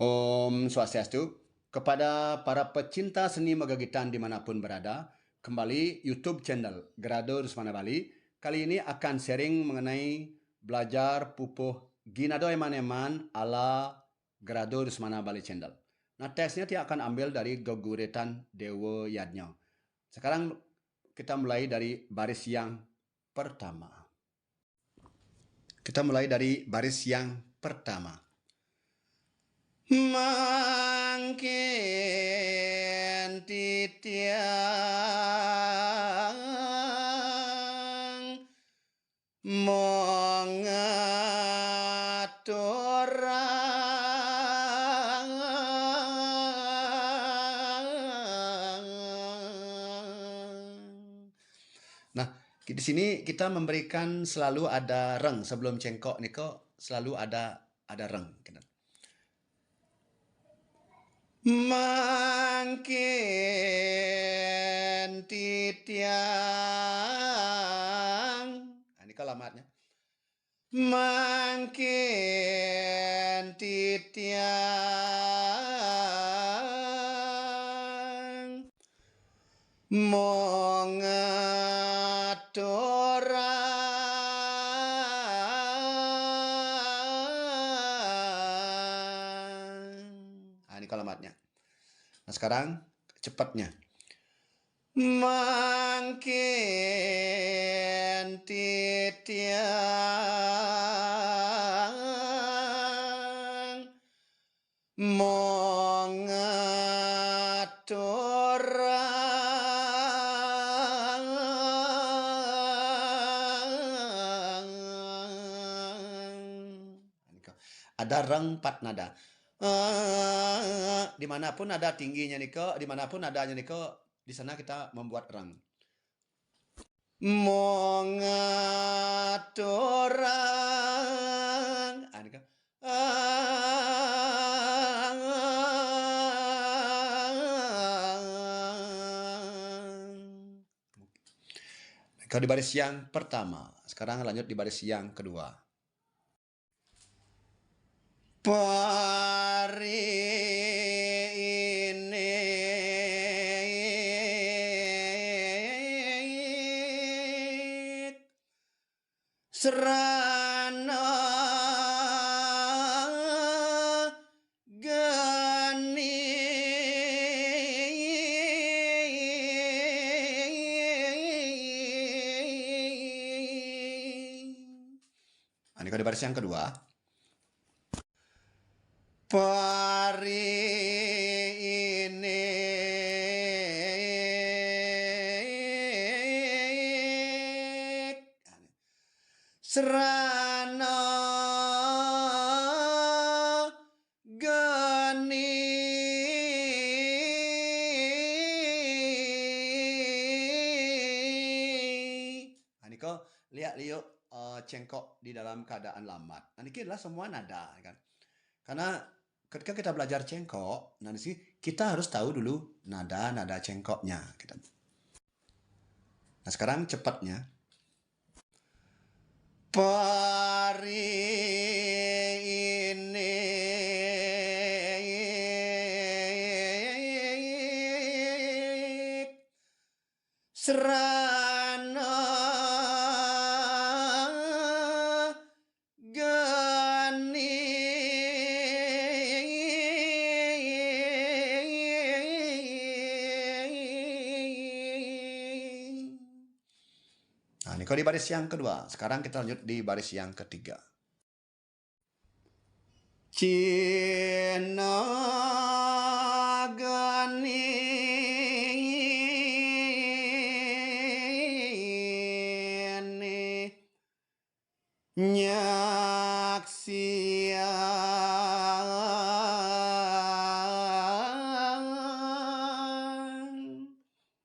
Om Swastiastu. Kepada para pecinta seni megagitan dimanapun berada, kembali YouTube channel Grado Rusmana Bali. Kali ini akan sharing mengenai belajar pupuh Ginado Eman-Eman ala Grado Rusmana Bali channel. Nah, teksnya dia akan ambil dari Geguretan Dewa Yadnya. Sekarang kita mulai dari baris yang pertama. Kita mulai dari baris yang pertama. Mangkin titiang mengaturang. Nah, di sini kita memberikan selalu ada reng sebelum cengkok niko selalu ada reng. Mangkin titiang. Nah, ini kalamatnya. Mangkin titiang mengaturang. Nah, ini kalamatnya. Nah, sekarang cepatnya. Mangkin titiang mengaturang. Ada reng 4 nada. Dimanapun ada tingginya niko, dimanapun adanya niko, di sana kita membuat reng. Mengaturang. Kalau di baris yang pertama, sekarang lanjut di baris yang kedua. Pari ini serana gani ini kalau di baris yang kedua. Pari ini serana gani. Nah, ini kok lihat liuk cengkok di dalam keadaan lambat. Nah, ini adalah semua nada kan. Karena ketika kita belajar cengkok, nah sih kita harus tahu dulu nada-nada cengkoknya. Nah, sekarang cepatnya. Pari ini serana gani. Nah, ini kalau di baris yang kedua. Sekarang kita lanjut di baris yang ketiga. Cina gani nyaksian.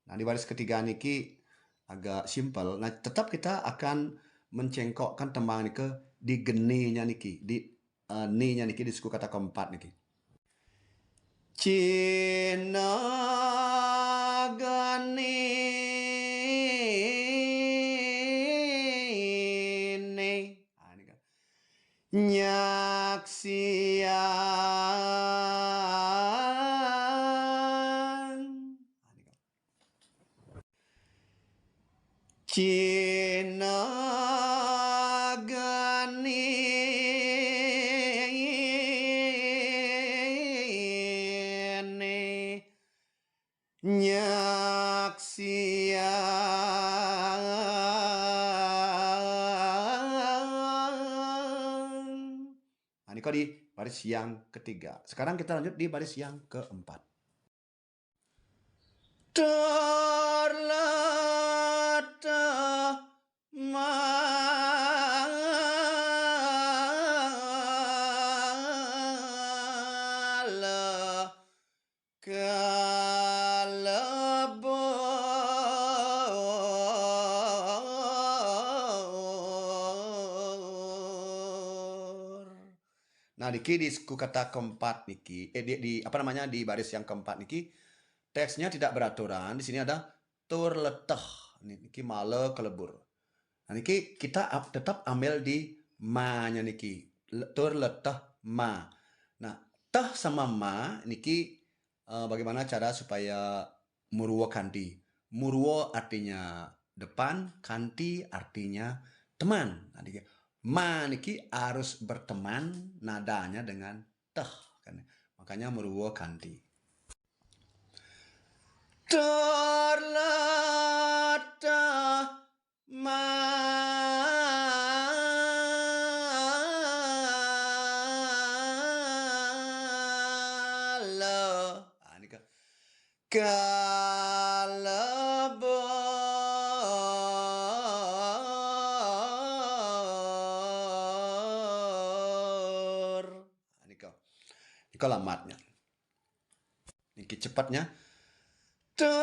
Nah, di baris ketiga niki agak simpel. Nah, tetap kita akan mencengkokkan tembang niki di geninya niki, di ni-nya niki di suku kata keempat niki. Cina gani nyaksian Cina gani nyaksian. Nah, ini kok di baris yang ketiga. Sekarang kita lanjut di baris yang keempat. Terletak malah kalebor. Nah, niki di suku kata keempat niki, di apa namanya di baris yang keempat niki teksnya tidak beraturan. Di sini ada terletah. Niki male kelebur. Nah, niki kita tetap ambil di ma-nya niki. Terletah ma. Nah, tah sama ma niki bagaimana cara supaya murwo kanti. Murwo artinya depan, kanti artinya teman. Nah, niki ma niki harus berteman nadanya dengan teh kan. Makanya murwo kanti. Terletak malah. Nah, ini kalebor. Nah, ini lamatnya. Ini cepatnya. Terletak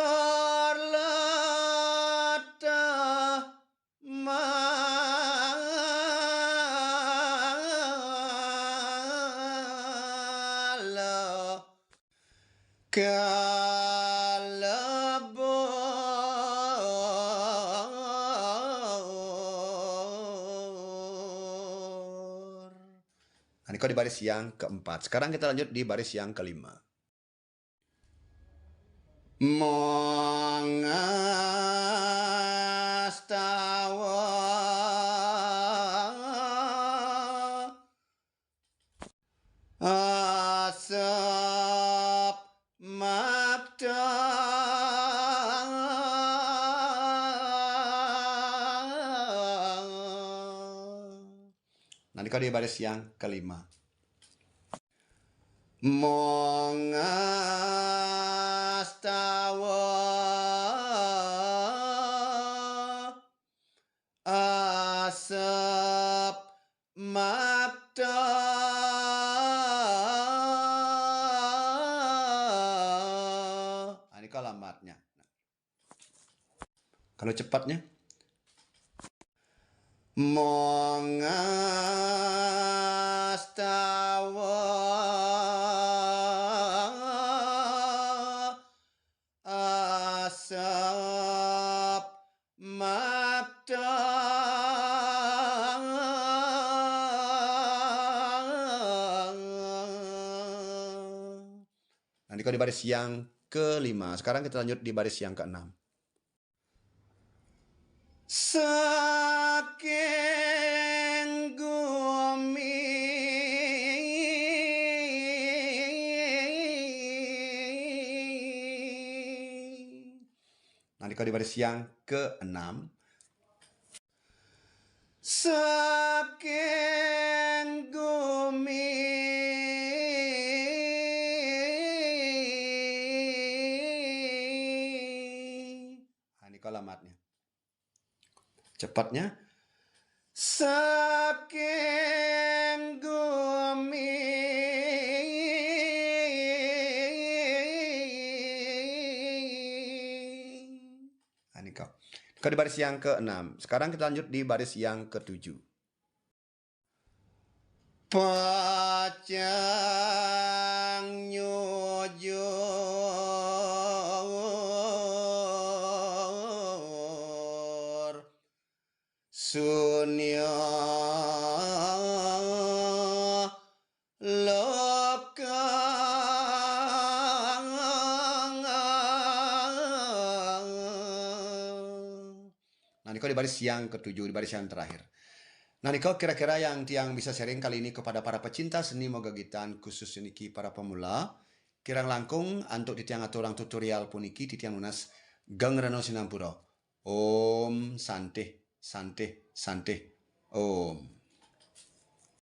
malah kalebor. Nah, ini kok di baris yang keempat. Sekarang kita lanjut di baris yang kelima. Mongastawa asap makta nanti kau di baris yang kelima. Mongastawa asap makta ini alamatnya. Kalau cepatnya mongastawa asap makta nanti kau di baris yang kelima. Sekarang kita lanjut di baris yang keenam. Saking gumi nanti kau di baris yang keenam. Saking gumi ini alamatnya. Cepatnya. Saking gumi ini kau di baris yang ke-6. Sekarang kita lanjut di baris yang ke-7. Pacang nyujur sunya loka Nah, niko di baris yang ketujuh, di baris yang terakhir. Nah, niko kira-kira yang tiang bisa sharing kali ini kepada para pecinta seni mogagitan khusus niki para pemula. Kirang langkung untuk titiang aturang tutorial puniki titiang lunas geng reno sinampuro. Om sante sante sante. Om.